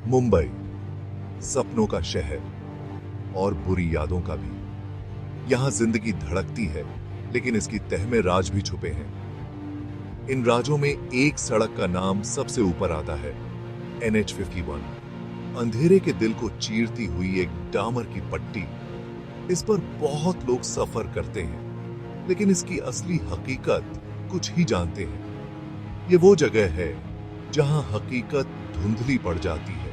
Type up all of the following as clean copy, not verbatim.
मुंबई, सपनों का शहर और बुरी यादों का भी। यहां जिंदगी धड़कती है, लेकिन इसकी तह में राज भी छुपे हैं। इन राजों में एक सड़क का नाम सबसे ऊपर आता है, NH51। अंधेरे के दिल को चीरती हुई एक डामर की पट्टी। इस पर बहुत लोग सफर करते हैं, लेकिन इसकी असली हकीकत कुछ ही जानते हैं। ये वो जगह है जहां हकीकत धुंधली पड़ जाती है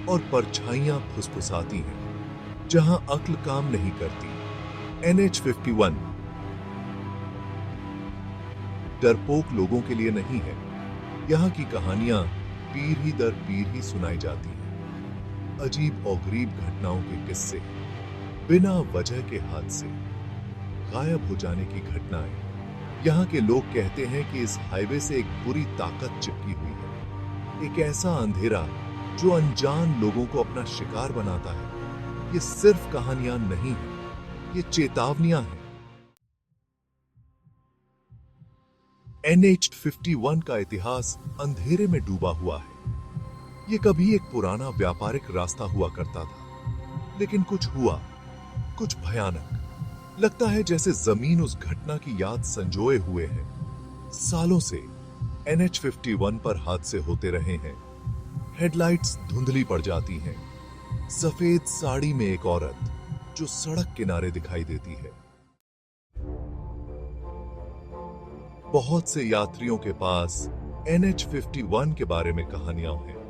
और परछाइयां फुसफुसाती हैं, जहां अक्ल काम नहीं करती। NH51 डरपोक लोगों के लिए नहीं है। यहां की कहानियां पीढ़ी दर पीढ़ी सुनाई जाती हैं। अजीब और गरीब घटनाओं के किस्से, बिना वजह के हादसे, गायब हो जाने की घटनाएं। यहाँ के लोग कहते हैं कि इस हाईवे से एक बुरी ताकत चिपकी हुई है, एक ऐसा अंधेरा जो अनजान लोगों को अपना शिकार बनाता है। ये सिर्फ कहानियां नहीं है, ये चेतावनियां हैं। NH51 का इतिहास अंधेरे में डूबा हुआ है। ये कभी एक पुराना व्यापारिक रास्ता हुआ करता था, लेकिन कुछ हुआ, कुछ भयानक। लगता है जैसे जमीन उस घटना की याद संजोए हुए है। सालों से NH51 पर हादसे होते रहे हैं। हेडलाइट्स धुंधली पड़ जाती हैं। सफेद साड़ी में एक औरत जो सड़क किनारे दिखाई देती है। बहुत से यात्रियों के पास NH51 के बारे में कहानियां हैं।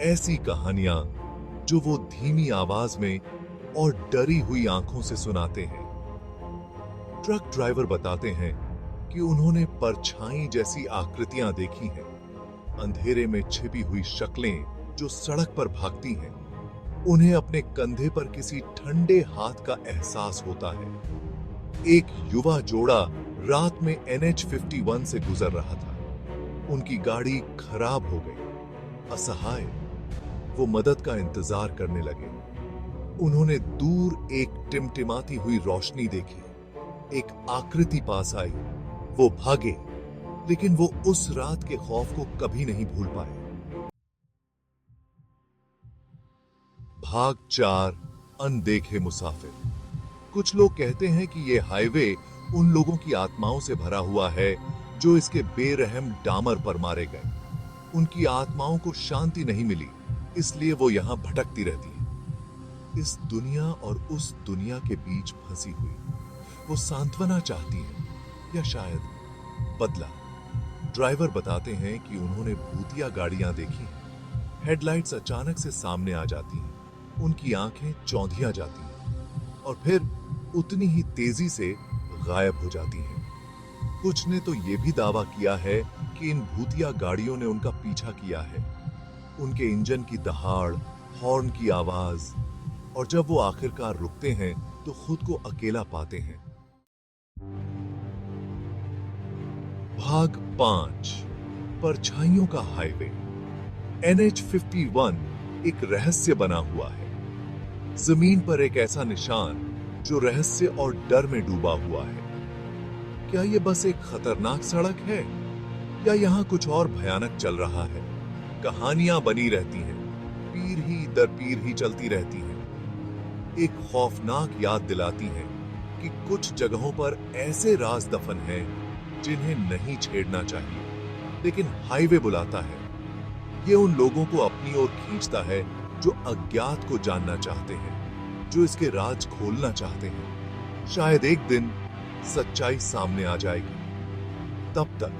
ऐसी कहानियां जो वो धीमी आवाज में और डरी हुई आंखों से सुनाते हैं। ट्रक ड्राइवर बताते हैं कि उन्होंने परछाई जैसी आकृतियां देखी हैं, अंधेरे में छिपी हुई शक्लें जो सड़क पर भागती हैं। उन्हें अपने कंधे पर किसी ठंडे हाथ का एहसास होता है। एक युवा जोड़ा रात में NH51 से गुजर रहा था। उनकी गाड़ी खराब हो गई। असहाय वो मदद का इंतजार करने लगे। उन्होंने दूर एक टिमटिमाती हुई रोशनी देखी। एक आकृति पास आई। वो भागे, लेकिन वो उस रात के खौफ को कभी नहीं भूल पाए। भाग 4, अनदेखे मुसाफिर। कुछ लोग कहते हैं कि ये हाईवे उन लोगों की आत्माओं से भरा हुआ है जो इसके बेरहम डामर पर मारे गए। उनकी आत्माओं को शांति नहीं मिली, इसलिए वो यहां भटकती रहती है, इस दुनिया और उस दुनिया के बीच फंसी हुई। वो सांत्वना चाहती है, या शायद बदला। ड्राइवर बताते हैं कि उन्होंने भूतिया गाड़ियां देखी हैं। हेडलाइट्स अचानक से सामने आ जाती हैं, उनकी आंखें चौंधिया जाती हैं और फिर उतनी ही तेजी से गायब हो जाती हैं। कुछ ने तो यह भी दावा किया है कि इन भूतिया गाड़ियों ने उनका पीछा किया है। उनके इंजन की दहाड़, हॉर्न की आवाज, और जब वो आखिरकार रुकते हैं तो खुद को अकेला पाते हैं। भाग 5, परछाइयों का हाईवे। NH51 एक रहस्य बना हुआ है। जमीन पर एक ऐसा निशान जो रहस्य और डर में डूबा हुआ है। क्या यह बस एक खतरनाक सड़क है, या यहां कुछ और भयानक चल रहा है? कहानियां बनी रहती हैं, पीढ़ी दर पीढ़ी चलती रहती हैं। एक खौफनाक याद दिलाती है कि कुछ जगहों पर ऐसे राज दफन हैं जिन्हें नहीं छेड़ना चाहिए, लेकिन हाईवे बुलाता है। ये उन लोगों को अपनी ओर खींचता है जो अज्ञात को जानना चाहते हैं, जो इसके राज खोलना चाहते हैं। शायद एक दिन सच्चाई सामने आ जाएगी। तब तक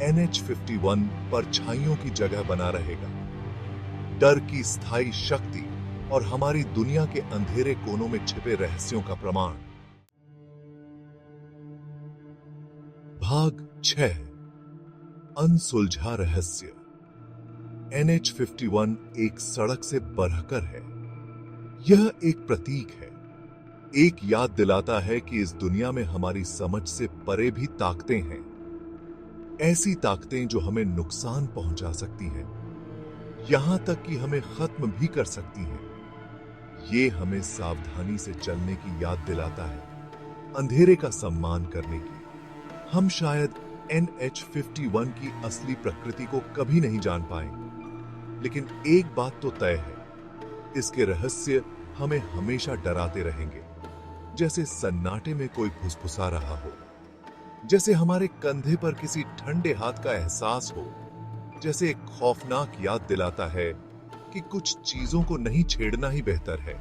NH51 परछाइयों की जगह बना रहेगा, डर की स्थायी शक्ति और हमारी दुनिया के अंधेरे कोनों में छिपे रहस्यों का प्रमाण। भाग 6, अनसुलझा रहस्य। NH51 एक सड़क से बढ़कर है। यह एक प्रतीक है, एक याद दिलाता है कि इस दुनिया में हमारी समझ से परे भी ताकतें हैं। ऐसी ताकतें जो हमें नुकसान पहुंचा सकती हैं, यहां तक कि हमें खत्म भी कर सकती हैं। ये हमें सावधानी से चलने की याद दिलाता है, अंधेरे का सम्मान करने की। हम शायद NH51 की असली प्रकृति को कभी नहीं जान पाएंगे, लेकिन एक बात तो तय है, इसके रहस्य हमें हमेशा डराते रहेंगे, जैसे सन्नाटे में कोई फुसफुसा रहा हो, जैसे हमारे कंधे पर किसी ठंडे हाथ का एहसास हो, जैसे एक खौफनाक याद दिलाता है कि कुछ चीजों को नहीं छेड़ना ही बेहतर है।